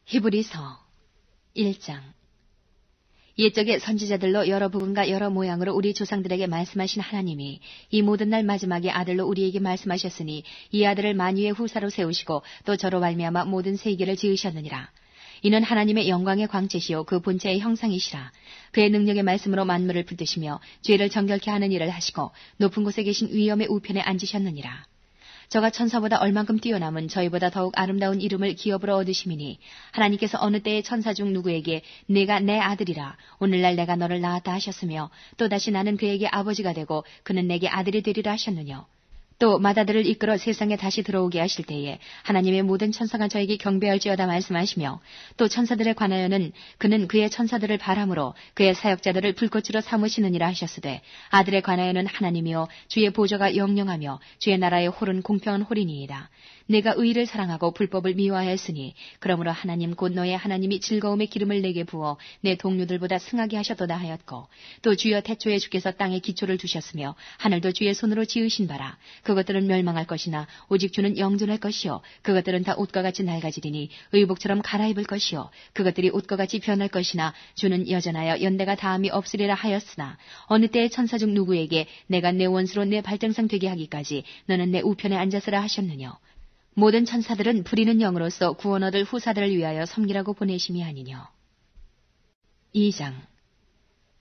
히브리서 1장. 옛적의 선지자들로 여러 부분과 여러 모양으로 우리 조상들에게 말씀하신 하나님이 이 모든 날 마지막에 아들로 우리에게 말씀하셨으니 이 아들을 만유의 후사로 세우시고 또 저로 말미암아 모든 세계를 지으셨느니라. 이는 하나님의 영광의 광채시요 그 본체의 형상이시라. 그의 능력의 말씀으로 만물을 붙드시며 죄를 정결케 하는 일을 하시고 높은 곳에 계신 위엄의 우편에 앉으셨느니라. 저가 천사보다 얼만큼 뛰어남은 저희보다 더욱 아름다운 이름을 기업으로 얻으심이니 하나님께서 어느 때에 천사 중 누구에게 네가 내 아들이라 오늘날 내가 너를 낳았다 하셨으며 또다시 나는 그에게 아버지가 되고 그는 내게 아들이 되리라 하셨느뇨. 또 맏아들을 이끌어 세상에 다시 들어오게 하실 때에 하나님의 모든 천사가 저에게 경배할지어다 말씀하시며 또 천사들에 관하여는 그는 그의 천사들을 바람으로 그의 사역자들을 불꽃으로 삼으시느니라 하셨으되 아들에 관하여는 하나님이요 주의 보좌가 영영하며 주의 나라의 홀은 공평한 홀이니이다. 내가 의를 사랑하고 불법을 미워하였으니 그러므로 하나님 곧 너의 하나님이 즐거움의 기름을 내게 부어 내 동료들보다 승하게 하셨도다 하였고 또 주여 태초에 주께서 땅에 기초를 두셨으며 하늘도 주의 손으로 지으신 바라. 그것들은 멸망할 것이나 오직 주는 영존할 것이요 그것들은 다 옷과 같이 낡아지리니 의복처럼 갈아입을 것이요 그것들이 옷과 같이 변할 것이나 주는 여전하여 연대가 다함이 없으리라 하였으나 어느 때의 천사 중 누구에게 내가 내 원수로 내 발등상 되게 하기까지 너는 내 우편에 앉았으라 하셨느뇨. 모든 천사들은 부리는 영으로서 구원 얻을 후사들을 위하여 섬기라고 보내심이 아니뇨. 2장.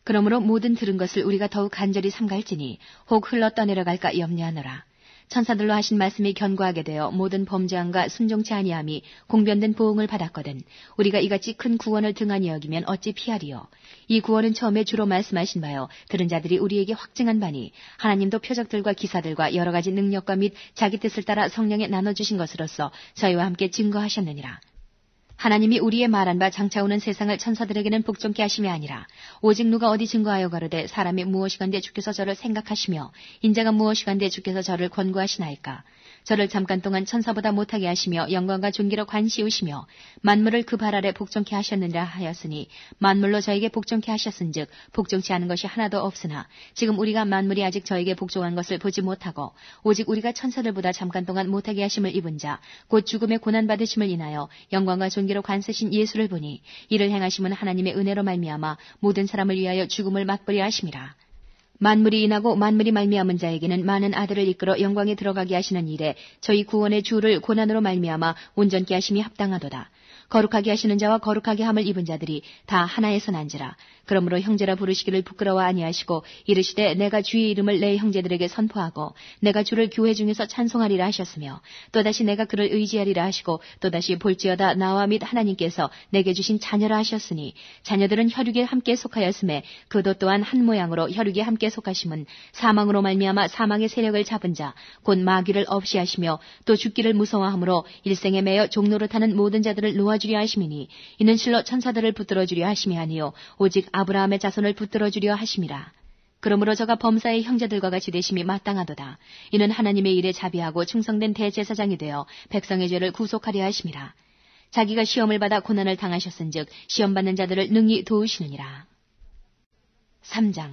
그러므로 모든 들은 것을 우리가 더욱 간절히 삼갈지니 혹 흘러 떠내려갈까 염려하노라. 천사들로 하신 말씀이 견고하게 되어 모든 범죄함과 순종치 아니함이 공변된 보응을 받았거든 우리가 이같이 큰 구원을 등한히 여기면 어찌 피하리요. 이 구원은 처음에 주로 말씀하신 바요 들은 자들이 우리에게 확증한 바니 하나님도 표적들과 기사들과 여러 가지 능력과 및 자기 뜻을 따라 성령에 나눠주신 것으로서 저희와 함께 증거하셨느니라. 하나님이 우리의 말한 바 장차 오는 세상을 천사들에게는 복종케 하심이 아니라 오직 누가 어디 증거하여 가로되 사람이 무엇이간데 주께서 저를 생각하시며 인자가 무엇이간데 주께서 저를 권고하시나이까. 저를 잠깐 동안 천사보다 못하게 하시며 영광과 존귀로 관시우시며 만물을 그 발 아래 복종케 하셨느니라 하였으니 만물로 저에게 복종케 하셨은즉 복종치 않은 것이 하나도 없으나 지금 우리가 만물이 아직 저에게 복종한 것을 보지 못하고 오직 우리가 천사들보다 잠깐 동안 못하게 하심을 입은 자 곧 죽음의 고난받으심을 인하여 영광과 존귀로 관세신 예수를 보니 이를 행하심은 하나님의 은혜로 말미암아 모든 사람을 위하여 죽음을 맛보려 하심이라. 만물이 인하고 만물이 말미암은 자에게는 많은 아들을 이끌어 영광에 들어가게 하시는 일에 저희 구원의 주를 고난으로 말미암아 온전케 하심이 합당하도다. 거룩하게 하시는 자와 거룩하게 함을 입은 자들이 다 하나에서 난지라. 그러므로 형제라 부르시기를 부끄러워 아니하시고 이르시되 내가 주의 이름을 내 형제들에게 선포하고 내가 주를 교회 중에서 찬송하리라 하셨으며 또다시 내가 그를 의지하리라 하시고 또다시 볼지어다 나와 및 하나님께서 내게 주신 자녀라 하셨으니 자녀들은 혈육에 함께 속하였음에 그도 또한 한 모양으로 혈육에 함께 속하심은 사망으로 말미암아 사망의 세력을 잡은 자 곧 마귀를 없이 하시며 또 죽기를 무서워하므로 일생에 매여 종노릇하는 모든 자들을 놓아주려 하심이니 이는 실로 천사들을 붙들어주려 하심이 아니요 오직 아브라함의 자손을 붙들어주려 하심이라. 그러므로 저가 범사의 형제들과 같이 되심이 마땅하도다. 이는 하나님의 일에 자비하고 충성된 대제사장이 되어 백성의 죄를 구속하려 하심이라. 자기가 시험을 받아 고난을 당하셨은즉 시험받는 자들을 능히 도우시느니라. 3장.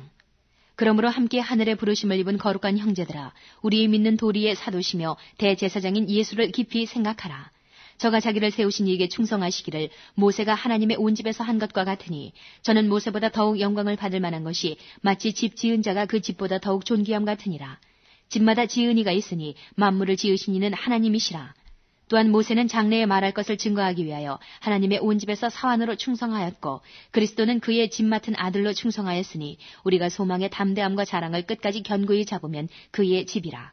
그러므로 함께 하늘의 부르심을 입은 거룩한 형제들아 우리의 믿는 도리의 사도시며 대제사장인 예수를 깊이 생각하라. 저가 자기를 세우신 이에게 충성하시기를 모세가 하나님의 온 집에서 한 것과 같으니 저는 모세보다 더욱 영광을 받을 만한 것이 마치 집 지은 자가 그 집보다 더욱 존귀함 같으니라. 집마다 지은 이가 있으니 만물을 지으신 이는 하나님이시라. 또한 모세는 장래에 말할 것을 증거하기 위하여 하나님의 온 집에서 사환으로 충성하였고 그리스도는 그의 집 맡은 아들로 충성하였으니 우리가 소망의 담대함과 자랑을 끝까지 견고히 잡으면 그의 집이라.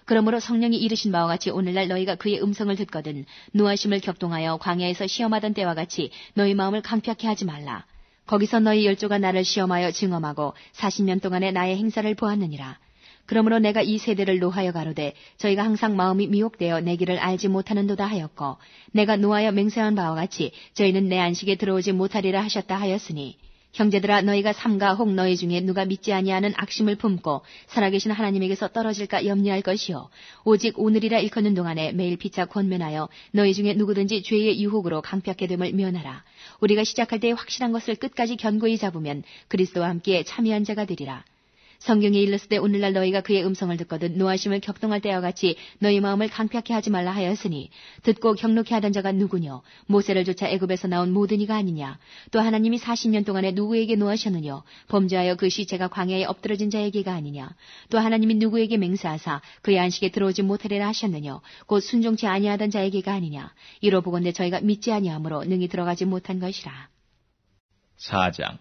그러므로 성령이 이르신 바와 같이 오늘날 너희가 그의 음성을 듣거든 노하심을 격동하여 광야에서 시험하던 때와 같이 너희 마음을 강팍해 하지 말라. 거기서 너희 열조가 나를 시험하여 증험하고 40년 동안의 나의 행사를 보았느니라. 그러므로 내가 이 세대를 노하여 가로되 저희가 항상 마음이 미혹되어 내 길을 알지 못하는도다 하였고 내가 노하여 맹세한 바와 같이 저희는 내 안식에 들어오지 못하리라 하셨다 하였으니 형제들아 너희가 삼가 혹 너희 중에 누가 믿지 아니하는 악심을 품고 살아계신 하나님에게서 떨어질까 염려할 것이요 오직 오늘이라 일컫는 동안에 매일 피차 권면하여 너희 중에 누구든지 죄의 유혹으로 강팍해 됨을 면하라. 우리가 시작할 때에 확실한 것을 끝까지 견고히 잡으면 그리스도와 함께 참여한 자가 되리라. 성경에 일렀을 때 오늘날 너희가 그의 음성을 듣거든 노하심을 격동할 때와 같이 너희 마음을 강팍해 하지 말라 하였으니 듣고 경록해 하던 자가 누구뇨? 모세를 쫓아 애굽에서 나온 모든 이가 아니냐? 또 하나님이 40년 동안에 누구에게 노하셨느뇨? 범죄하여 그 시체가 광야에 엎드러진 자에게가 아니냐? 또 하나님이 누구에게 맹세하사 그의 안식에 들어오지 못하리라 하셨느뇨? 곧 순종치 아니하던 자에게가 아니냐? 이로 보건대 저희가 믿지 아니하므로 능히 들어가지 못한 것이라. 4장.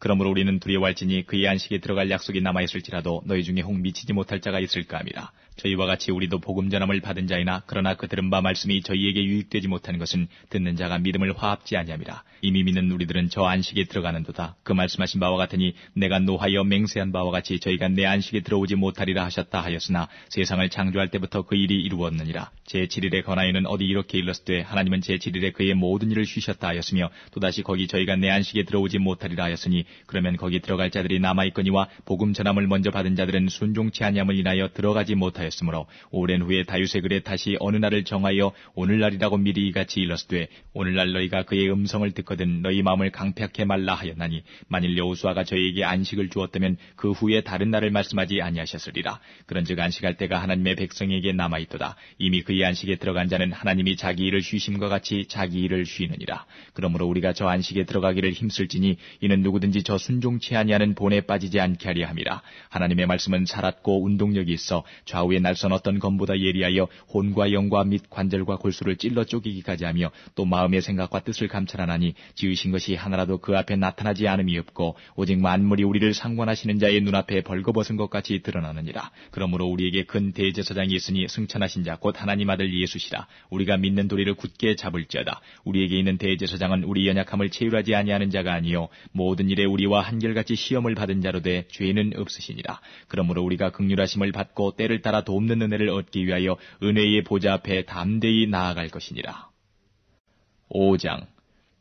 그러므로 우리는 두려워할지니 그의 안식에 들어갈 약속이 남아있을지라도 너희 중에 혹 미치지 못할 자가 있을까 함이라. 저희와 같이 우리도 복음 전함을 받은 자이나 그러나 그 들은 바 말씀이 저희에게 유익되지 못하는 것은 듣는 자가 믿음을 화합지 아니함이라. 이미 믿는 우리들은 저 안식에 들어가는도다. 그 말씀하신 바와 같으니 내가 노하여 맹세한 바와 같이 저희가 내 안식에 들어오지 못하리라 하셨다 하였으나 세상을 창조할 때부터 그 일이 이루었느니라. 제7일에 관하여는 어디 이렇게 일렀으되 하나님은 제7일에 그의 모든 일을 쉬셨다 하였으며 또다시 거기 저희가 내 안식에 들어오지 못하리라 하였으니 그러면 거기 들어갈 자들이 남아있거니와 복음 전함을 먼저 받은 자들은 순종치 아니함을 인하여 들어가지 못하였으므로 오랜 후에 다윗의 글에 다시 어느 날을 정하여 오늘날이라고 미리 이같이 일렀으되 오늘날 너희가 그의 음성을 듣거든 너희 마음을 강팍해 말라 하였나니 만일 여호수아가 저희에게 안식을 주었다면 그 후에 다른 날을 말씀하지 아니하셨으리라. 그런즉 안식할 때가 하나님의 백성에게 남아있도다. 이미 그의 안식에 들어간 자는 하나님이 자기 일을 쉬심과 같이 자기 일을 쉬느니라. 그러므로 우리가 저 안식에 들어가기를 힘쓸지니 이는 누구든지 저 순종치 아니하는 본에 빠지지 않게 하려 함이라. 하나님의 말씀은 살았고 운동력이 있어 좌우의 날선 어떤 검보다 예리하여 혼과 영과 및 관절과 골수를 찔러 쪼개기까지 하며 또 마음의 생각과 뜻을 감찰하나니 지으신 것이 하나라도 그 앞에 나타나지 않음이 없고 오직 만물이 우리를 상관하시는 자의 눈앞에 벌거벗은 것 같이 드러나느니라. 그러므로 우리에게 큰 대제사장이 있으니 승천하신 자 곧 하나님 아들 예수시라. 우리가 믿는 도리를 굳게 잡을지어다. 우리에게 있는 대제사장은 우리 연약함을 체휼하지 아니하는 자가 아니요 모든 일에 우리와 한결같이 시험을 받은 자로 돼 죄는 없으시니라. 그러므로 우리가 긍휼하심을 받고 때를 따라 돕는 은혜를 얻기 위하여 은혜의 보좌 앞에 담대히 나아갈 것이니라. 5장.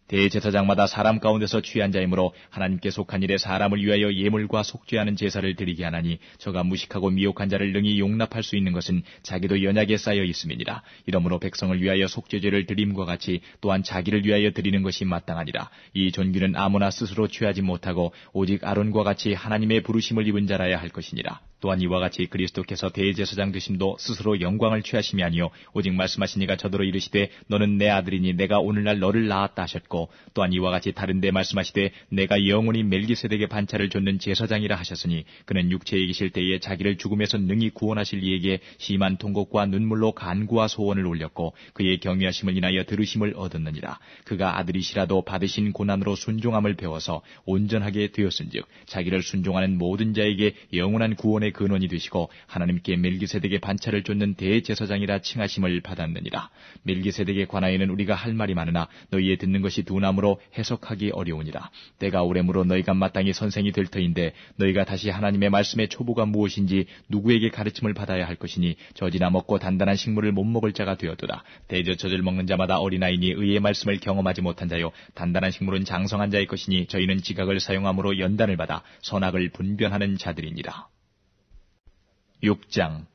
대제사장마다 사람 가운데서 취한 자이므로 하나님께 속한 일에 사람을 위하여 예물과 속죄하는 제사를 드리게 하나니 저가 무식하고 미혹한 자를 능히 용납할 수 있는 것은 자기도 연약에 쌓여 있음이니라. 이러므로 백성을 위하여 속죄제를 드림과 같이 또한 자기를 위하여 드리는 것이 마땅하니라. 이 존귀는 아무나 스스로 취하지 못하고 오직 아론과 같이 하나님의 부르심을 입은 자라야 할 것이니라. 또한 이와 같이 그리스도께서 대제사장 되심도 스스로 영광을 취하심이 아니요 오직 말씀하신 이가 저더러 이르시되 너는 내 아들이니 내가 오늘날 너를 낳았다 하셨고 또한 이와 같이 다른 데 말씀하시되 내가 영원히 멜기세덱의 반차를 좇는 제사장이라 하셨으니 그는 육체에 계실 때에 자기를 죽음에서 능히 구원하실 이에게 심한 통곡과 눈물로 간구와 소원을 올렸고 그의 경외하심을 인하여 들으심을 얻었느니라. 그가 아들이시라도 받으신 고난으로 순종함을 배워서 온전하게 되었은즉 자기를 순종하는 모든 자에게 영원한 구원의 근원이 되시고 하나님께 멜기세덱의 반차를 좇는 대제사장이라 칭하심을 받았느니라. 멜기세덱에 관하여는 우리가 할 말이 많으나 너희의 듣는 것이 둔함으로 해석하기 어려우니라. 때가 오래므로 너희가 마땅히 선생이 될 터인데 너희가 다시 하나님의 말씀의 초보가 무엇인지 누구에게 가르침을 받아야 할 것이니 젖이나 먹고 단단한 식물을 못 먹을 자가 되었도다. 대저젖을 먹는 자마다 어린아이니 의의 말씀을 경험하지 못한 자요 단단한 식물은 장성한 자의 것이니 저희는 지각을 사용함으로 연단을 받아 선악을 분별하는 자들이니라. 6장.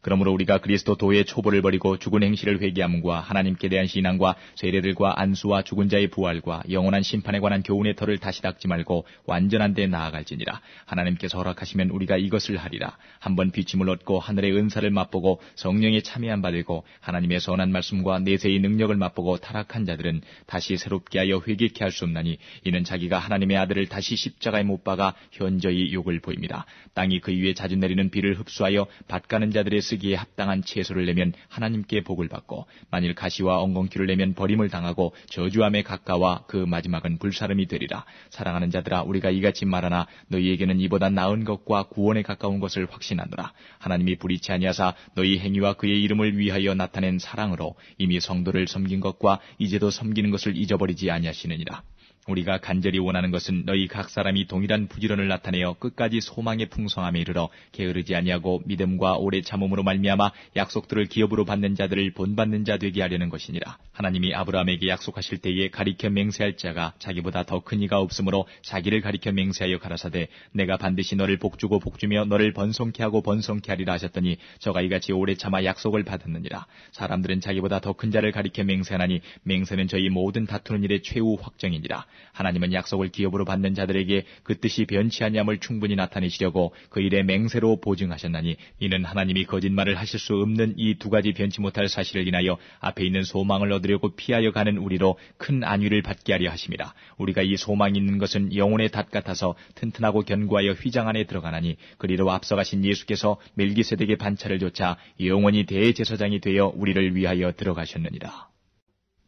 그러므로 우리가 그리스도 도의 초보를 버리고 죽은 행실을 회개함과 하나님께 대한 신앙과 세례들과 안수와 죽은 자의 부활과 영원한 심판에 관한 교훈의 털을 다시 닦지 말고 완전한 데 나아갈지니라. 하나님께서 허락하시면 우리가 이것을 하리라. 한번 비침을 얻고 하늘의 은사를 맛보고 성령에 참여한 바 되고 하나님의 선한 말씀과 내세의 능력을 맛보고 타락한 자들은 다시 새롭게 하여 회개케 할 수 없나니 이는 자기가 하나님의 아들을 다시 십자가에 못 박아 현저히 욕을 보입니다. 땅이 그 위에 자주 내리는 비를 흡수하여 밭 가는 자들의 쓰기에 합당한 채소를 내면 하나님께 복을 받고 만일 가시와 엉겅퀴를 내면 버림을 당하고 저주함에 가까워 그 마지막은 불사름이 되리라. 사랑하는 자들아 우리가 이같이 말하나 너희에게는 이보다 나은 것과 구원에 가까운 것을 확신하노라. 하나님이 불의치 아니하사 너희 행위와 그의 이름을 위하여 나타낸 사랑으로 이미 성도를 섬긴 것과 이제도 섬기는 것을 잊어버리지 아니하시느니라. 우리가 간절히 원하는 것은 너희 각 사람이 동일한 부지런을 나타내어 끝까지 소망의 풍성함에 이르러 게으르지 아니하고 믿음과 오래 참음으로 말미암아 약속들을 기업으로 받는 자들을 본받는 자 되게 하려는 것이니라. 하나님이 아브라함에게 약속하실 때에 가리켜 맹세할 자가 자기보다 더 큰 이가 없으므로 자기를 가리켜 맹세하여 가라사대 내가 반드시 너를 복주고 복주며 너를 번성케 하고 번성케 하리라 하셨더니 저가 이같이 오래 참아 약속을 받았느니라. 사람들은 자기보다 더 큰 자를 가리켜 맹세하나니 맹세는 저희 모든 다투는 일의 최후 확정이니라. 하나님은 약속을 기업으로 받는 자들에게 그 뜻이 변치 아니함을 충분히 나타내시려고 그 일에 맹세로 보증하셨나니 이는 하나님이 거짓말을 하실 수 없는 이 두 가지 변치 못할 사실을 인하여 앞에 있는 소망을 얻으려고 피하여 가는 우리로 큰 안위를 받게 하려 하심이라. 우리가 이 소망이 있는 것은 영혼의 닷 같아서 튼튼하고 견고하여 휘장 안에 들어가나니 그리로 앞서가신 예수께서 멜기세덱의 반차를 조차 영원히 대제사장이 되어 우리를 위하여 들어가셨느니라.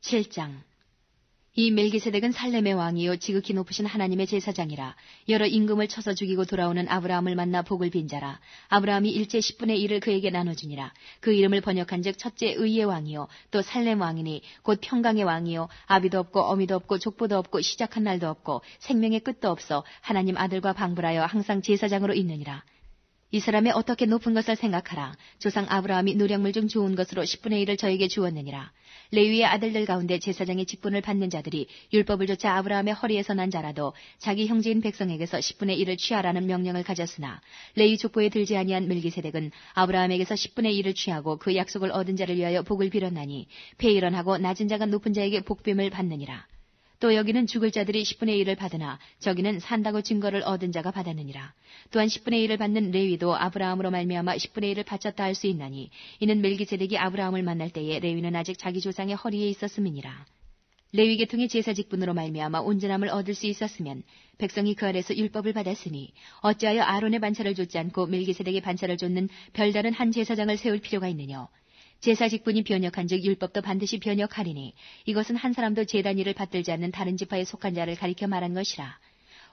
7장. 이 멜기세덱은 살렘의 왕이요 지극히 높으신 하나님의 제사장이라. 여러 임금을 쳐서 죽이고 돌아오는 아브라함을 만나 복을 빈 자라. 아브라함이 일제 10분의 1을 그에게 나눠주니라. 그 이름을 번역한즉 첫째 의의 왕이요 또 살렘 왕이니 곧 평강의 왕이요 아비도 없고 어미도 없고 족보도 없고 시작한 날도 없고 생명의 끝도 없어 하나님 아들과 방불하여 항상 제사장으로 있느니라. 이 사람의 어떻게 높은 것을 생각하라. 조상 아브라함이 노력물 중 좋은 것으로 10분의 1을 저에게 주었느니라. 레위의 아들들 가운데 제사장의 직분을 받는 자들이 율법을 조차 아브라함의 허리에서 난 자라도 자기 형제인 백성에게서 10분의 1을 취하라는 명령을 가졌으나 레위 족보에 들지 아니한 멜기세덱은 아브라함에게서 10분의 1을 취하고 그 약속을 얻은 자를 위하여 복을 빌었나니 폐일언하고 낮은 자가 높은 자에게 복됨을 받느니라. 또 여기는 죽을 자들이 10분의 1을 받으나 저기는 산다고 증거를 얻은 자가 받았느니라. 또한 10분의 1을 받는 레위도 아브라함으로 말미암아 10분의 1을 바쳤다 할 수 있나니 이는 멜기세덱이 아브라함을 만날 때에 레위는 아직 자기 조상의 허리에 있었음이니라. 레위 계통의 제사 직분으로 말미암아 온전함을 얻을 수 있었으면 백성이 그 아래서 율법을 받았으니 어찌하여 아론의 반차를 좇지 않고 멜기세덱의 반차를 좇는 별다른 한 제사장을 세울 필요가 있느냐. 제사 직분이 변역한즉 율법도 반드시 변역하리니 이것은 한 사람도 제단 일을 받들지 않는 다른 지파에 속한 자를 가리켜 말한 것이라.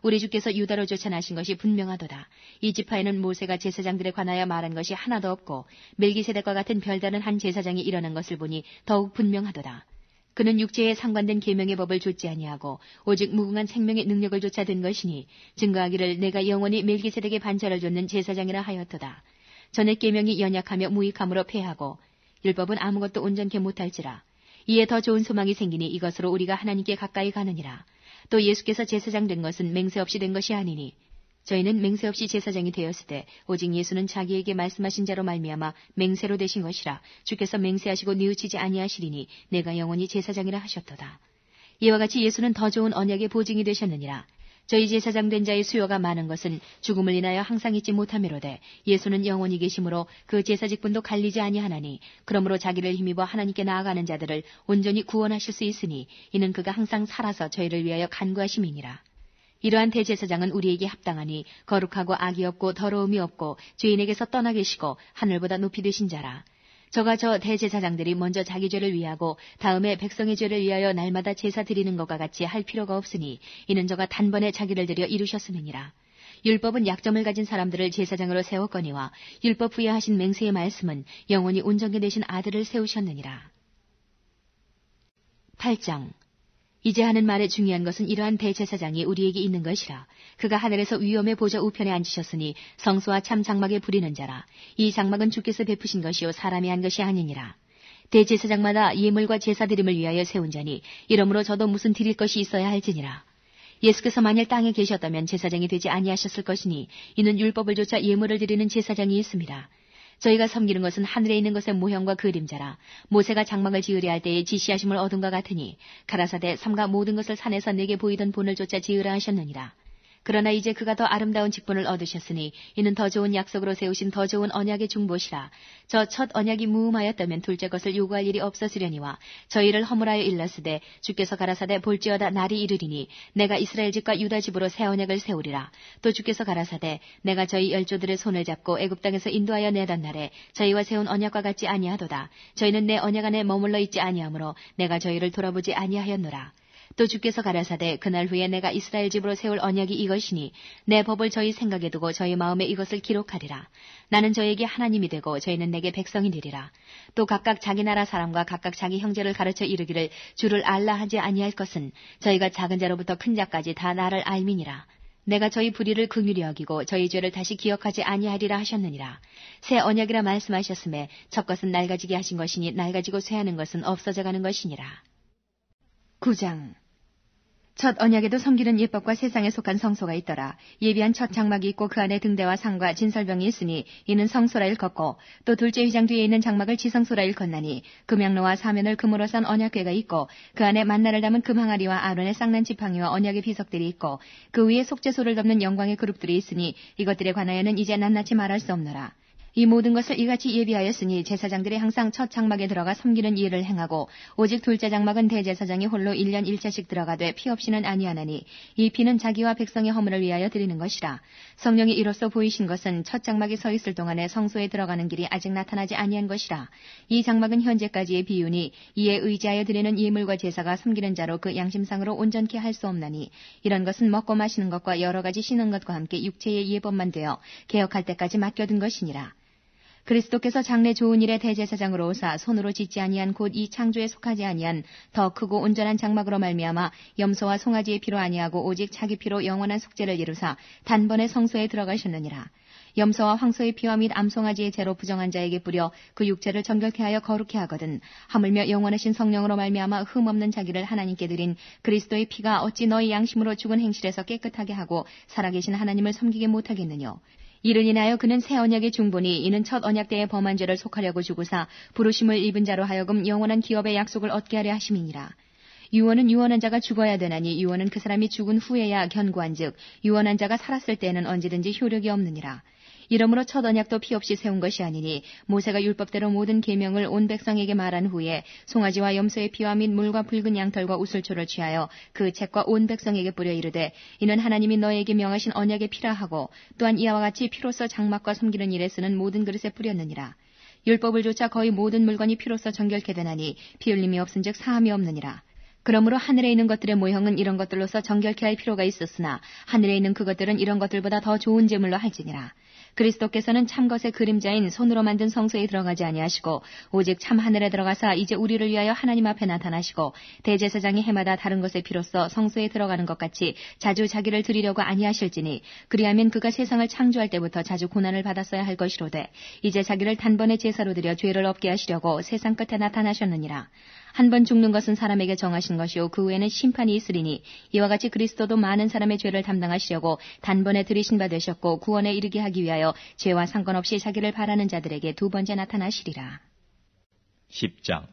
우리 주께서 유다로 쫓아나신 것이 분명하도다. 이 지파에는 모세가 제사장들에 관하여 말한 것이 하나도 없고 멜기세덱과 같은 별다른 한 제사장이 일어난 것을 보니 더욱 분명하도다. 그는 육체에 상관된 계명의 법을 좇지 아니하고 오직 무궁한 생명의 능력을 좇아 든 것이니 증거하기를 내가 영원히 멜기세덱의 반차를 좇는 제사장이라 하였도다. 전에 계명이 연약하며 무익함으로 패하고 율법은 아무것도 온전케 못할지라. 이에 더 좋은 소망이 생기니 이것으로 우리가 하나님께 가까이 가느니라. 또 예수께서 제사장 된 것은 맹세 없이 된 것이 아니니 저희는 맹세 없이 제사장이 되었을 때 오직 예수는 자기에게 말씀하신 자로 말미암아 맹세로 되신 것이라. 주께서 맹세하시고 뉘우치지 아니하시리니 내가 영원히 제사장이라 하셨도다. 이와 같이 예수는 더 좋은 언약의 보증이 되셨느니라. 저희 제사장 된 자의 수요가 많은 것은 죽음을 인하여 항상 잊지 못함이로되 예수는 영원히 계심으로 그 제사 직분도 갈리지 아니하나니 그러므로 자기를 힘입어 하나님께 나아가는 자들을 온전히 구원하실 수 있으니 이는 그가 항상 살아서 저희를 위하여 간구하심이니라. 이러한 대제사장은 우리에게 합당하니 거룩하고 악이 없고 더러움이 없고 죄인에게서 떠나 계시고 하늘보다 높이 되신 자라. 저가 저 대제사장들이 먼저 자기 죄를 위하고 다음에 백성의 죄를 위하여 날마다 제사 드리는 것과 같이 할 필요가 없으니 이는 저가 단번에 자기를 들여 이루셨음이니라. 율법은 약점을 가진 사람들을 제사장으로 세웠거니와 율법 후에 하신 맹세의 말씀은 영원히 온전케 되신 아들을 세우셨느니라. 8장. 이제 하는 말의 중요한 것은 이러한 대제사장이 우리에게 있는 것이라. 그가 하늘에서 위엄의 보좌 우편에 앉으셨으니 성소와 참 장막에 부리는 자라. 이 장막은 주께서 베푸신 것이요 사람이 한 것이 아니니라. 대제사장마다 예물과 제사 드림을 위하여 세운 자니 이러므로 저도 무슨 드릴 것이 있어야 할지니라. 예수께서 만일 땅에 계셨다면 제사장이 되지 아니하셨을 것이니 이는 율법을 조차 예물을 드리는 제사장이 있습니다. 저희가 섬기는 것은 하늘에 있는 것의 모형과 그림자라. 모세가 장막을 지으려 할 때에 지시하심을 얻은 것 같으니 가라사대 삼가 모든 것을 산에서 내게 보이던 본을 쫓아 지으라 하셨느니라. 그러나 이제 그가 더 아름다운 직분을 얻으셨으니 이는 더 좋은 약속으로 세우신 더 좋은 언약의 중보시라. 저 첫 언약이 무음하였다면 둘째 것을 요구할 일이 없었으려니와 저희를 허물하여 일렀으되 주께서 가라사대 볼지어다 날이 이르리니 내가 이스라엘 집과 유다 집으로 새 언약을 세우리라. 또 주께서 가라사대 내가 저희 열조들의 손을 잡고 애굽 땅에서 인도하여 내던 날에 저희와 세운 언약과 같지 아니하도다. 저희는 내 언약 안에 머물러 있지 아니하므로 내가 저희를 돌아보지 아니하였노라. 또 주께서 가라사대 그날 후에 내가 이스라엘 집으로 세울 언약이 이것이니 내 법을 저희 생각에 두고 저희 마음에 이것을 기록하리라. 나는 저에게 하나님이 되고 저희는 내게 백성이 되리라. 또 각각 자기 나라 사람과 각각 자기 형제를 가르쳐 이르기를 주를 알라 하지 아니할 것은 저희가 작은 자로부터 큰 자까지 다 나를 알미니라. 내가 저희 불의를 긍휼히 여기고 저희 죄를 다시 기억하지 아니하리라 하셨느니라. 새 언약이라 말씀하셨음에 첫 것은 낡아지게 하신 것이니 낡아지고 쇠하는 것은 없어져 가는 것이니라. 9장. 첫 언약에도 섬기는 예법과 세상에 속한 성소가 있더라. 예비한 첫 장막이 있고 그 안에 등대와 상과 진설병이 있으니 이는 성소라 일컫고 또 둘째 휘장 뒤에 있는 장막을 지성소라 일컫나니 금양로와 사면을 금으로 산 언약궤가 있고 그 안에 만나를 담은 금항아리와 아론의 쌍난 지팡이와 언약의 비석들이 있고 그 위에 속죄소를 덮는 영광의 그룹들이 있으니 이것들에 관하여는 이제 낱낱이 말할 수 없노라. 이 모든 것을 이같이 예비하였으니 제사장들이 항상 첫 장막에 들어가 섬기는 일을 행하고 오직 둘째 장막은 대제사장이 홀로 1년 1차씩 들어가되 피 없이는 아니하나니 이 피는 자기와 백성의 허물을 위하여 드리는 것이라. 성령이 이로써 보이신 것은 첫 장막이 서 있을 동안에 성소에 들어가는 길이 아직 나타나지 아니한 것이라. 이 장막은 현재까지의 비유니 이에 의지하여 드리는 예물과 제사가 섬기는 자로 그 양심상으로 온전케 할 수 없나니 이런 것은 먹고 마시는 것과 여러 가지 신은 것과 함께 육체의 예법만 되어 개혁할 때까지 맡겨둔 것이니라. 그리스도께서 장래 좋은 일의 대제사장으로 오사 손으로 짓지 아니한 곧 이 창조에 속하지 아니한 더 크고 온전한 장막으로 말미암아 염소와 송아지의 피로 아니하고 오직 자기 피로 영원한 속죄를 이루사 단번에 성소에 들어가셨느니라. 염소와 황소의 피와 및 암송아지의 죄로 부정한 자에게 뿌려 그 육체를 정결케 하여 거룩케 하거든 하물며 영원하신 성령으로 말미암아 흠없는 자기를 하나님께 드린 그리스도의 피가 어찌 너희 양심으로 죽은 행실에서 깨끗하게 하고 살아계신 하나님을 섬기게 못하겠느뇨. 이를 인하여 그는 새 언약의 중보니 이는 첫 언약 때의 범한 죄를 속하려고 주고사 부르심을 입은 자로 하여금 영원한 기업의 약속을 얻게 하려 하심이니라. 유언은 유언한 자가 죽어야 되나니 유언은 그 사람이 죽은 후에야 견고한즉 유언한 자가 살았을 때에는 언제든지 효력이 없느니라. 이러므로 첫 언약도 피 없이 세운 것이 아니니 모세가 율법대로 모든 계명을 온 백성에게 말한 후에 송아지와 염소의 피와 및 물과 붉은 양털과 우슬초를 취하여 그 책과 온 백성에게 뿌려 이르되 이는 하나님이 너에게 명하신 언약의 피라 하고 또한 이와 같이 피로써 장막과 섬기는 일에 쓰는 모든 그릇에 뿌렸느니라. 율법을 조차 거의 모든 물건이 피로써 정결케 되나니 피 흘림이 없은즉 사함이 없느니라. 그러므로 하늘에 있는 것들의 모형은 이런 것들로서 정결케 할 필요가 있었으나 하늘에 있는 그것들은 이런 것들보다 더 좋은 제물로 할지니라. 그리스도께서는 참것의 그림자인 손으로 만든 성소에 들어가지 아니하시고 오직 참 하늘에 들어가사 이제 우리를 위하여 하나님 앞에 나타나시고 대제사장이 해마다 다른 것의 피로써 성소에 들어가는 것 같이 자주 자기를 드리려고 아니하실지니 그리하면 그가 세상을 창조할 때부터 자주 고난을 받았어야 할 것이로되 이제 자기를 단번에 제사로 드려 죄를 없게 하시려고 세상 끝에 나타나셨느니라. 한 번 죽는 것은 사람에게 정하신 것이요 그 후에는 심판이 있으리니 이와 같이 그리스도도 많은 사람의 죄를 담당하시려고 단번에 들이신 바 되셨고 구원에 이르게 하기 위하여 죄와 상관없이 자기를 바라는 자들에게 두 번째 나타나시리라. 10장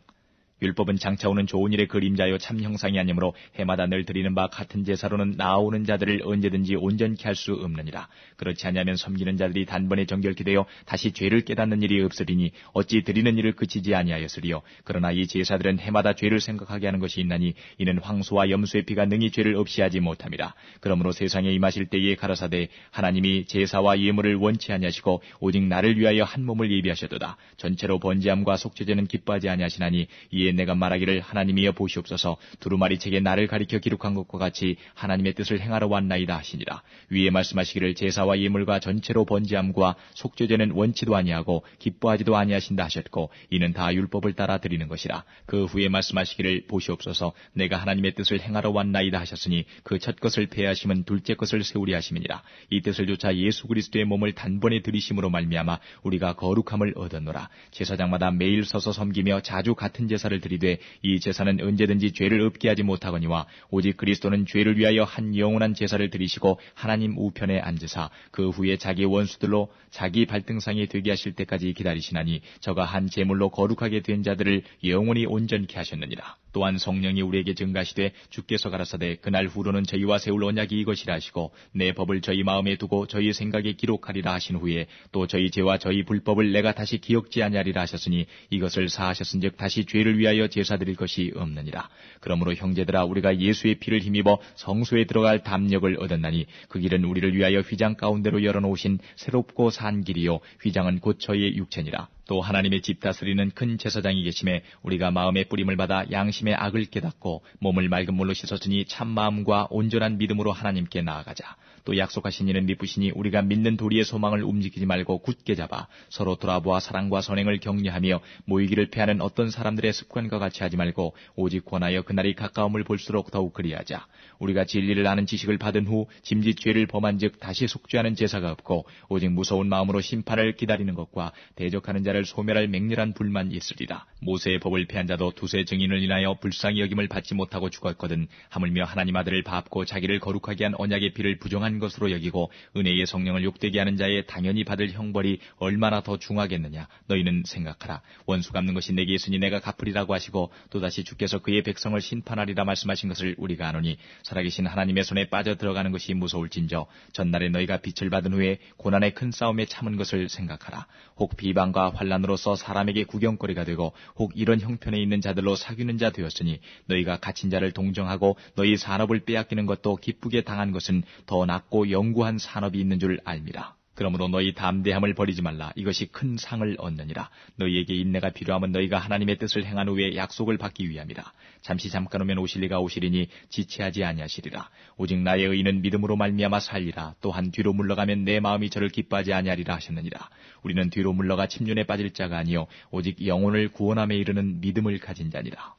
율법은 장차 오는 좋은 일의 그림자요 참 형상이 아니므로 해마다 늘 드리는 바 같은 제사로는 나아오는 자들을 언제든지 온전케 할 수 없느니라. 그렇지 않으면 섬기는 자들이 단번에 정결케 되어 다시 죄를 깨닫는 일이 없으리니 어찌 드리는 일을 그치지 아니하였으리요. 그러나 이 제사들은 해마다 죄를 생각하게 하는 것이 있나니 이는 황소와 염소의 피가 능히 죄를 없이 하지 못함이라. 그러므로 세상에 임하실 때에 가라사대 하나님이 제사와 예물을 원치 아니하시고 오직 나를 위하여 한 몸을 예비하셨도다. 전체로 번제함과 속죄제는 기뻐하지 아니하시나니 이에 내가 말하기를 하나님이여 보시옵소서 두루마리 책에 나를 가리켜 기록한 것과 같이 하나님의 뜻을 행하러 왔나이다 하시니라. 위에 말씀하시기를 제사와 예물과 전체로 번제함과 속죄제는 원치도 아니하고 기뻐하지도 아니하신다 하셨고 이는 다 율법을 따라 드리는 것이라. 그 후에 말씀하시기를 보시옵소서 내가 하나님의 뜻을 행하러 왔나이다 하셨으니 그 첫 것을 폐하심은 둘째 것을 세우리 하심이니라. 이 뜻을 조차 예수 그리스도의 몸을 단번에 들이심으로 말미암아 우리가 거룩함을 얻었노라. 제사장마다 매일 서서 섬기며 자주 같은 제사를 드리되 이 제사는 언제든지 죄를 없게 하지 못하거니와 오직 그리스도는 죄를 위하여 한 영원한 제사를 드리시고 하나님 우편에 앉으사 그 후에 자기 원수들로 자기 발등상이 되게 하실 때까지 기다리시나니 저가 한 제물로 거룩하게 된 자들을 영원히 온전케 하셨느니라. 또한 성령이 우리에게 증가하시되 주께서 가라사대 그날 후로는 저희와 세울 언약이 이것이라 하시고 내 법을 저희 마음에 두고 저희 생각에 기록하리라 하신 후에 또 저희 죄와 저희 불법을 내가 다시 기억지 아니하리라 하셨으니 이것을 사하셨은즉 다시 죄를 위하여 제사 드릴 것이 없느니라. 그러므로 형제들아 우리가 예수의 피를 힘입어 성소에 들어갈 담력을 얻었나니 그 길은 우리를 위하여 휘장 가운데로 열어놓으신 새롭고 산 길이요 휘장은 곧 저희의 육체니라. 또 하나님의 집 다스리는 큰 제사장이 계심에 우리가 마음의 뿌림을 받아 양심의 악을 깨닫고 몸을 맑은 물로 씻었으니 참 마음과 온전한 믿음으로 하나님께 나아가자. 또 약속하신 이는 미쁘시니 우리가 믿는 도리의 소망을 움직이지 말고 굳게 잡아 서로 돌아보아 사랑과 선행을 격려하며 모이기를 패하는 어떤 사람들의 습관과 같이 하지 말고 오직 권하여 그날이 가까움을 볼수록 더욱 그리하자. 우리가 진리를 아는 지식을 받은 후 짐짓 죄를 범한 즉 다시 속죄하는 제사가 없고 오직 무서운 마음으로 심판을 기다리는 것과 대적하는 자를 자를 소멸할 맹렬한 불만 있으리라. 모세의 법을 폐한 자도 두세 증인을 인하여 불쌍히 여김을 받지 못하고 죽었거든 하물며 하나님 아들을 밟고 자기를 거룩하게 한 언약의 피를 부정한 것으로 여기고 은혜의 성령을 욕되게 하는 자의 당연히 받을 형벌이 얼마나 더 중하겠느냐. 너희는 생각하라. 원수 갚는 것이 내게 있으니 내가 갚으리라고 하시고 또다시 주께서 그의 백성을 심판하리라 말씀하신 것을 우리가 아노니 살아계신 하나님의 손에 빠져 들어가는 것이 무서울진저 전날에 너희가 빛을 받은 후에 고난의 큰 싸움에 참은 것을 생각하라. 혹 비방과 환난으로서 사람에게 구경거리가 되고 혹 이런 형편에 있는 자들로 사귀는 자 되었으니 너희가 갇힌 자를 동정하고 너희 산업을 빼앗기는 것도 기쁘게 당한 것은 더 낫고 영구한 산업이 있는 줄 알미라. 그러므로 너희 담대함을 버리지 말라. 이것이 큰 상을 얻느니라. 너희에게 인내가 필요하면 너희가 하나님의 뜻을 행한 후에 약속을 받기 위함이라. 잠시 잠깐 오면 오실 이가 오시리니 지체하지 아니하시리라. 오직 나의 의인은 믿음으로 말미암아 살리라. 또한 뒤로 물러가면 내 마음이 저를 기뻐하지 아니하리라 하셨느니라. 우리는 뒤로 물러가 침륜에 빠질 자가 아니요 오직 영혼을 구원함에 이르는 믿음을 가진 자니라.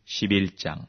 11장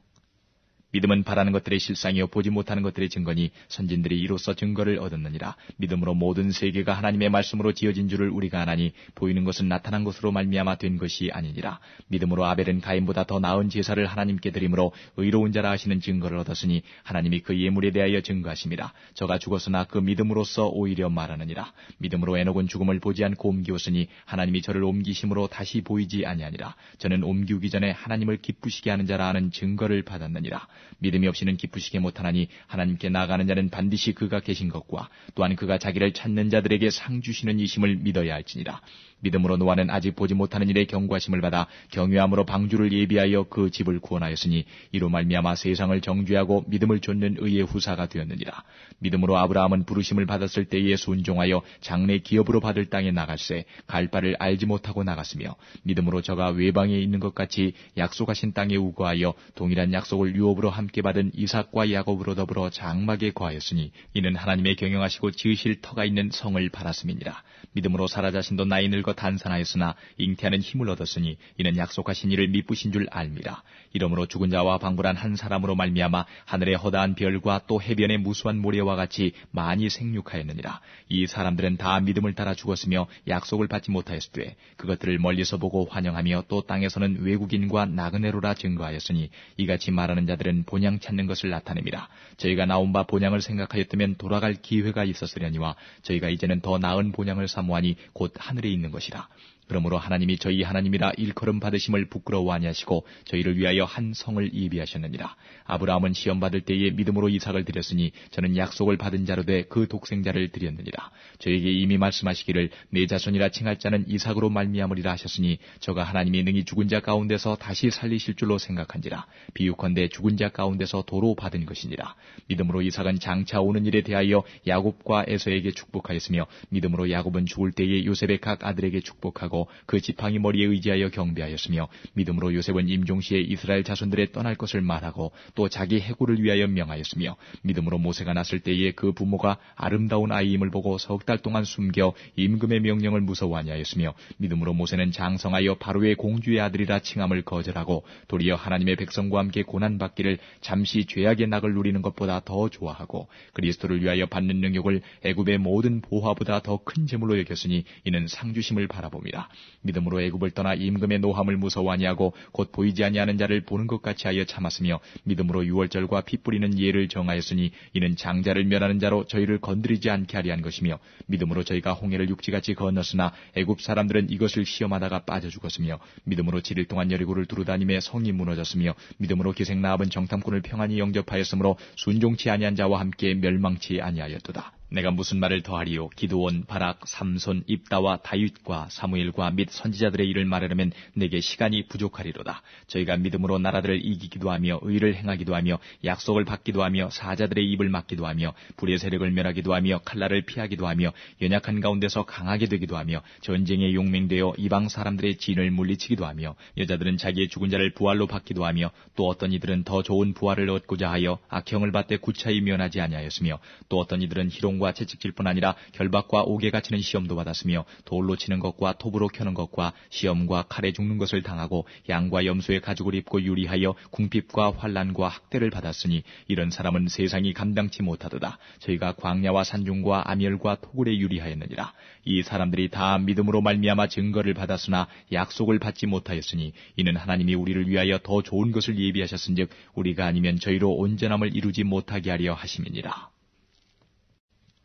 믿음은 바라는 것들의 실상이요 보지 못하는 것들의 증거니 선진들이 이로써 증거를 얻었느니라. 믿음으로 모든 세계가 하나님의 말씀으로 지어진 줄을 우리가 아나니 보이는 것은 나타난 것으로 말미암아 된 것이 아니니라. 믿음으로 아벨은 가인보다 더 나은 제사를 하나님께 드림으로 의로운 자라 하시는 증거를 얻었으니 하나님이 그 예물에 대하여 증거하심이라. 저가 죽었으나 그 믿음으로써 오히려 말하느니라. 믿음으로 에녹은 죽음을 보지 않고 옮기었으니 하나님이 저를 옮기심으로 다시 보이지 아니하니라. 저는 옮기기 전에 하나님을 기쁘시게 하는 자라 하는 증거를 받았느니라. 믿음이 없이는 기쁘시게 못하나니 하나님께 나아가는 자는 반드시 그가 계신 것과 또한 그가 자기를 찾는 자들에게 상 주시는 이심을 믿어야 할지니라. 믿음으로 노아는 아직 보지 못하는 일에 경고하심을 받아 경외함으로 방주를 예비하여 그 집을 구원하였으니 이로 말미암아 세상을 정죄하고 믿음을 좇는 의의 후사가 되었느니라. 믿음으로 아브라함은 부르심을 받았을 때에 순종하여 장래 기업으로 받을 땅에 나갈새 갈 바를 알지 못하고 나갔으며 믿음으로 저가 외방에 있는 것 같이 약속하신 땅에 우거하여 동일한 약속을 유업으로 함께 받은 이삭과 야곱으로 더불어 장막에 거하였으니 이는 하나님의 경영하시고 지으실 터가 있는 성을 바랐음이니라. 믿음으로 사라 자신도 나이 늙어 단산하였으나 잉태하는 힘을 얻었으니 이는 약속하신 이를 미쁘신 줄 알미라. 이러므로 죽은 자와 방불한 한 사람으로 말미암아 하늘의 허다한 별과 또 해변의 무수한 모래와 같이 많이 생육하였느니라. 이 사람들은 다 믿음을 따라 죽었으며 약속을 받지 못하였으되 그것들을 멀리서 보고 환영하며 또 땅에서는 외국인과 나그네로라 증거하였으니 이같이 말하는 자들은 본향 찾는 것을 나타냅니다. 저희가 나온 바 본향을 생각하였다면 돌아갈 기회가 있었으려니와 저희가 이제는 더 나은 본향을 사모하니 곧 하늘에 있는 것이라. 그러므로 하나님이 저희 하나님이라 일컬음 받으심을 부끄러워 아니하시고 저희를 위하여 한 성을 예비하셨느니라. 아브라함은 시험 받을 때에 믿음으로 이삭을 드렸으니 저는 약속을 받은 자로 돼 그 독생자를 드렸느니라. 저에게 이미 말씀하시기를 내 자손이라 칭할 자는 이삭으로 말미암으리라 하셨으니 저가 하나님이 능히 죽은 자 가운데서 다시 살리실 줄로 생각한지라. 비유컨대 죽은 자 가운데서 도로 받은 것이니라. 믿음으로 이삭은 장차 오는 일에 대하여 야곱과 에서에게 축복하였으며 믿음으로 야곱은 죽을 때에 요셉의 각 아들에게 축복하고 그 지팡이 머리에 의지하여 경배하였으며 믿음으로 요셉은 임종시에 이스라엘 자손들에 떠날 것을 말하고 또 자기 해고를 위하여 명하였으며 믿음으로 모세가 났을 때에 그 부모가 아름다운 아이임을 보고 석 달 동안 숨겨 임금의 명령을 무서워하니 하였으며 믿음으로 모세는 장성하여 바로의 공주의 아들이라 칭함을 거절하고 도리어 하나님의 백성과 함께 고난받기를 잠시 죄악의 낙을 누리는 것보다 더 좋아하고 그리스도를 위하여 받는 능욕을 애굽의 모든 보화보다 더 큰 재물로 여겼으니 이는 상주심을 바라봅니다. 믿음으로 애굽을 떠나 임금의 노함을 무서워하니 하고 곧 보이지 아니하는 자를 보는 것 같이 하여 참았으며 믿음으로 유월절과 피 뿌리는 예를 정하였으니 이는 장자를 멸하는 자로 저희를 건드리지 않게 하려 한 것이며 믿음으로 저희가 홍해를 육지같이 건넜으나 애굽 사람들은 이것을 시험하다가 빠져 죽었으며 믿음으로 7일 동안 여리고를 두루다니며 성이 무너졌으며 믿음으로 기생 라합은 정탐꾼을 평안히 영접하였으므로 순종치 아니한 자와 함께 멸망치 아니하였도다. 내가 무슨 말을 더하리요. 기드온, 바락, 삼손, 입다와 다윗과 사무엘과 및 선지자들의 일을 말하려면 내게 시간이 부족하리로다. 저희가 믿음으로 나라들을 이기기도 하며 의를 행하기도 하며 약속을 받기도 하며 사자들의 입을 막기도 하며 불의 세력을 멸하기도 하며 칼날을 피하기도 하며 연약한 가운데서 강하게 되기도 하며 전쟁에 용맹되어 이방 사람들의 진을 물리치기도 하며 여자들은 자기의 죽은 자를 부활로 받기도 하며 또 어떤 이들은 더 좋은 부활을 얻고자 하여 악형을 받되 구차히 면하지 아니하였으며 또 어떤 이들은 희롱과 고통과 채찍질 뿐 아니라 결박과 옥에 갇히는 시험도 받았으며 돌로 치는 것과 톱으로 켜는 것과 시험과 칼에 죽는 것을 당하고 양과 염소의 가죽을 입고 유리하여 궁핍과 환난과 학대를 받았으니 이런 사람은 세상이 감당치 못하도다. 저희가 광야와 산중과 암열과 토굴에 유리하였느니라. 이 사람들이 다 믿음으로 말미암아 증거를 받았으나 약속을 받지 못하였으니 이는 하나님이 우리를 위하여 더 좋은 것을 예비하셨은즉 우리가 아니면 저희로 온전함을 이루지 못하게 하려 하심이니라.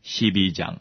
12장.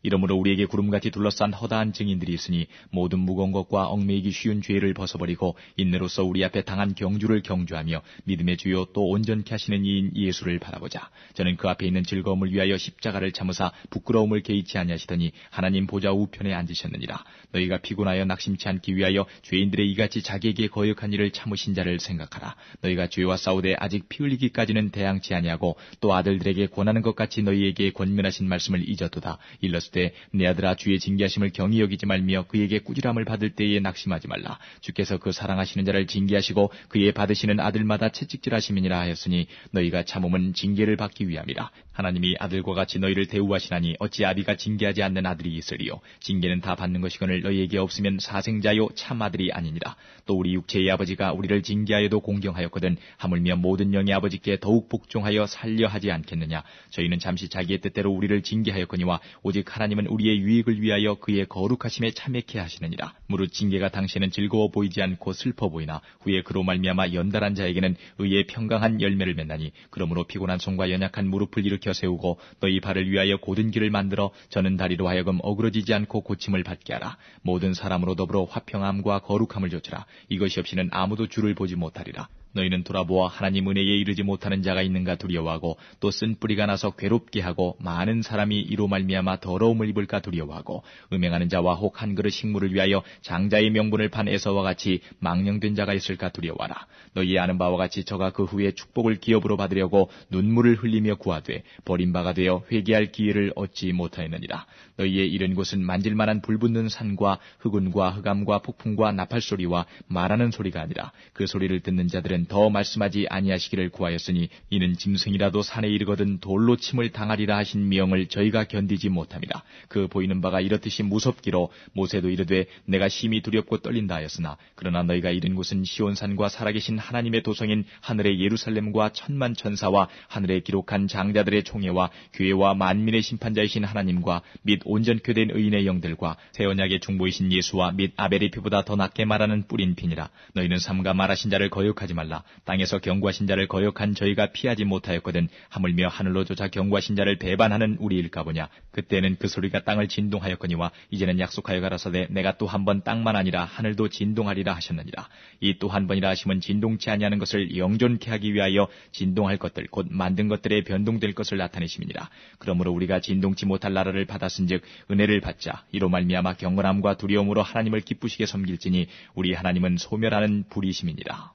이러므로 우리에게 구름같이 둘러싼 허다한 증인들이 있으니 모든 무거운 것과 얽매이기 쉬운 죄를 벗어버리고 인내로서 우리 앞에 당한 경주를 경주하며 믿음의 주요 또 온전케 하시는 이인 예수를 바라보자. 저는 그 앞에 있는 즐거움을 위하여 십자가를 참으사 부끄러움을 개의치 아니하시더니 하나님 보좌 우편에 앉으셨느니라. 너희가 피곤하여 낙심치 않기 위하여 죄인들의 이같이 자기에게 거역한 일을 참으신 자를 생각하라. 너희가 죄와 싸우되 아직 피 흘리기까지는 대항치 아니하고 또 아들들에게 권하는 것 같이 너희에게 권면하신 말씀을 잊었도다. 일렀을 때 내 아들아 주의 징계하심을 경히 여기지 말며 그에게 꾸지람을 받을 때에 낙심하지 말라. 주께서 그 사랑하시는 자를 징계하시고 그의 받으시는 아들마다 채찍질하심이니라 하였으니 너희가 참음은 징계를 받기 위함이라. 하나님이 아들과 같이 너희를 대우하시나니 어찌 아비가 징계하지 않는 아들이 있으리요. 징계는 다 받는 것이거늘 너희에게 없으면 사생자요 참 아들이 아니니라. 또 우리 육체의 아버지가 우리를 징계하여도 공경하였거든 하물며 모든 영의 아버지께 더욱 복종하여 살려 하지 않겠느냐. 저희는 잠시 자기의 뜻대로 우리를 징계하였거니와 오직 하나님은 우리의 유익을 위하여 그의 거룩하심에 참여케 하시느니라. 무릇 징계가 당시에는 즐거워 보이지 않고 슬퍼 보이나 후에 그로 말미암아 연달한 자에게는 의의 평강한 열매를 맺나니 그러므로 피곤한 손과 연약한 무릎을 일으켜 세우고 너희 발을 위하여 곧은 길을 만들어 저는 다리로 하여금 어그러지지 않고 고침을 받게 하라. 모든 사람으로 더불어 화평함과 거룩함을 좇으라. 이것이 없이는 아무도 주를 보지 못하리라. 너희는 돌아보아 하나님 은혜에 이르지 못하는 자가 있는가 두려워하고 또 쓴 뿌리가 나서 괴롭게 하고 많은 사람이 이로 말미암아 더러움을 입을까 두려워하고 음행하는 자와 혹 한 그릇 식물을 위하여 장자의 명분을 판 에서와 같이 망령된 자가 있을까 두려워하라. 너희 아는 바와 같이 저가 그 후에 축복을 기업으로 받으려고 눈물을 흘리며 구하되 버림바가 되어 회개할 기회를 얻지 못하였느니라. 너희의 이른 곳은 만질만한 불붙는 산과 흑운과 흑암과 폭풍과 나팔소리와 말하는 소리가 아니라 그 소리를 듣는 자들은 더 말씀하지 아니하시기를 구하였으니 이는 짐승이라도 산에 이르거든 돌로 침을 당하리라 하신 명을 저희가 견디지 못함이라. 그 보이는 바가 이렇듯이 무섭기로 모세도 이르되 내가 심히 두렵고 떨린다 하였으나 그러나 너희가 이른 곳은 시온산과 살아계신 하나님의 도성인 하늘의 예루살렘과 천만 천사와 하늘에 기록한 장자들의 총회와 교회와 만민의 심판자이신 하나님과 및 온전케 된 의인의 영들과 새 언약의 중보이신 예수와 및 아벨의 피보다 더 낫게 말하는 뿌린 피니라. 너희는 삼가 말하신 자를 거역하지 말라. 땅에서 경고하신 자를 거역한 저희가 피하지 못하였거든 하물며 하늘로 조차 경고하신 자를 배반하는 우리일까 보냐. 그때는 그 소리가 땅을 진동하였거니와 이제는 약속하여 가라사대 내가 또 한 번 땅만 아니라 하늘도 진동하리라 하셨느니라. 이 또 한 번이라 하심은 진동치 아니하는 것을 영존케 하기 위하여 진동할 것들 곧 만든 것들에 변동될 것을 나타내심이니라. 그러므로 우리가 진동치 못할 나라를 받았은즉 은혜를 받자. 이로 말미암아 경건함과 두려움으로 하나님을 기쁘시게 섬길지니 우리 하나님은 소멸하는 불이심이니라.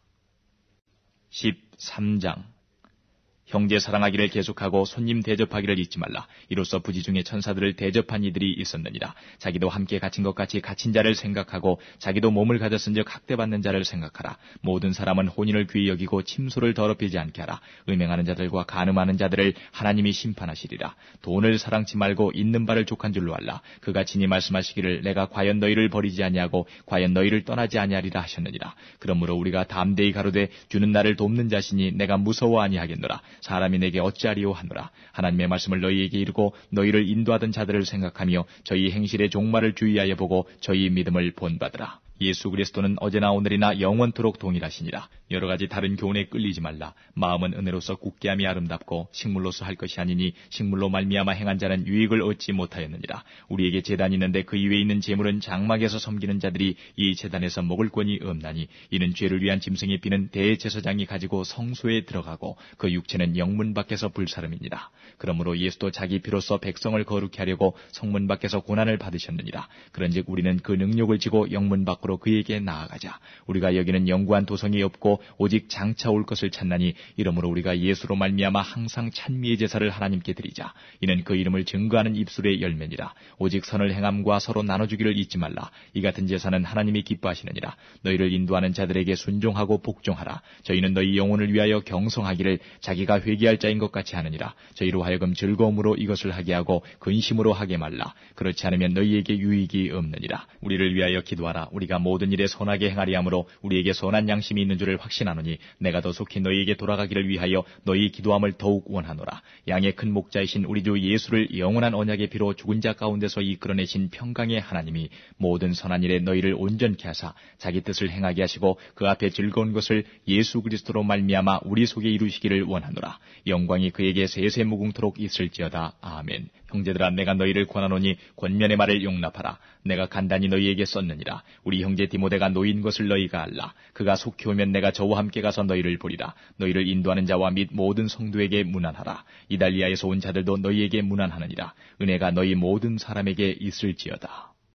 13장. 형제 사랑하기를 계속하고 손님 대접하기를 잊지 말라. 이로써 부지 중에 천사들을 대접한 이들이 있었느니라. 자기도 함께 갇힌 것 같이 갇힌 자를 생각하고 자기도 몸을 가졌은즉 학대받는 자를 생각하라. 모든 사람은 혼인을 귀히 여기고 침소를 더럽히지 않게 하라. 음행하는 자들과 간음하는 자들을 하나님이 심판하시리라. 돈을 사랑치 말고 있는 바를 족한 줄로 알라. 그가 친히 말씀하시기를 내가 과연 너희를 버리지 아니하고 과연 너희를 떠나지 아니하리라 하셨느니라. 그러므로 우리가 담대히 가로되 주는 나를 돕는 자시니 내가 무서워 아니하겠노라. 사람이 내게 어찌하리요 하노라. 하나님의 말씀을 너희에게 이르고 너희를 인도하던 자들을 생각하며 저희 행실의 종말을 주의하여 보고 저희 믿음을 본받으라. 예수 그리스도는 어제나 오늘이나 영원토록 동일하시니라. 여러 가지 다른 교훈에 끌리지 말라. 마음은 은혜로서 굳게함이 아름답고 식물로서 할 것이 아니니 식물로 말미암아 행한 자는 유익을 얻지 못하였느니라. 우리에게 제단이 있는데 그 이외에 있는 제물은 장막에서 섬기는 자들이 이 제단에서 먹을 권이 없나니 이는 죄를 위한 짐승의 피는 대제사장이 가지고 성소에 들어가고 그 육체는 영문 밖에서 불사름이니라. 그러므로 예수도 자기 피로써 백성을 거룩히 하려고 성문 밖에서 고난을 받으셨느니라. 그런즉 우리는 그 능력을 지고 영문 밖으로 앞으로 그에게 나아가자. 우리가 여기는 영구한 도성이 없고 오직 장차 올 것을 찾나니 이러므로 우리가 예수로 말미암아 항상 찬미의 제사를 하나님께 드리자. 이는 그 이름을 증거하는 입술의 열매니라. 오직 선을 행함과 서로 나눠주기를 잊지 말라. 이 같은 제사는 하나님이 기뻐하시느니라. 너희를 인도하는 자들에게 순종하고 복종하라. 저희는 너희 영혼을 위하여 경성하기를 자기가 회개할 자인 것 같이 하느니라. 저희로 하여금 즐거움으로 이것을 하게 하고 근심으로 하게 말라. 그렇지 않으면 너희에게 유익이 없느니라. 우리를 위하여 기도하라. 우리가 모든 일에 선하게 행하리 하므로 우리에게 선한 양심이 있는 줄을 확신하노니 내가 더 속히 너희에게 돌아가기를 위하여 너희 기도함을 더욱 원하노라. 양의 큰 목자이신 우리 주 예수를 영원한 언약의 피로 죽은 자 가운데서 이끌어내신 평강의 하나님이 모든 선한 일에 너희를 온전케 하사 자기 뜻을 행하게 하시고 그 앞에 즐거운 것을 예수 그리스도로 말미암아 우리 속에 이루시기를 원하노라. 영광이 그에게 세세무궁토록 있을지어다. 아멘. 형제들아, 내가 너희를 권하노니 권면의 말을 용납하라. 내가 간단히 너희에게 썼느니라. 우리 형제 디모데가 노인 것을 너희가 알라. 그가 속히 오면 내가 저와 함께 가서 너희를 보리라. 너희를 인도하는 자와 및 모든 성도에게 문안하라. 이달리아에서 온 자들도 너희에게 문안하느니라. 은혜가 너희 모든 사람에게 있을지어다.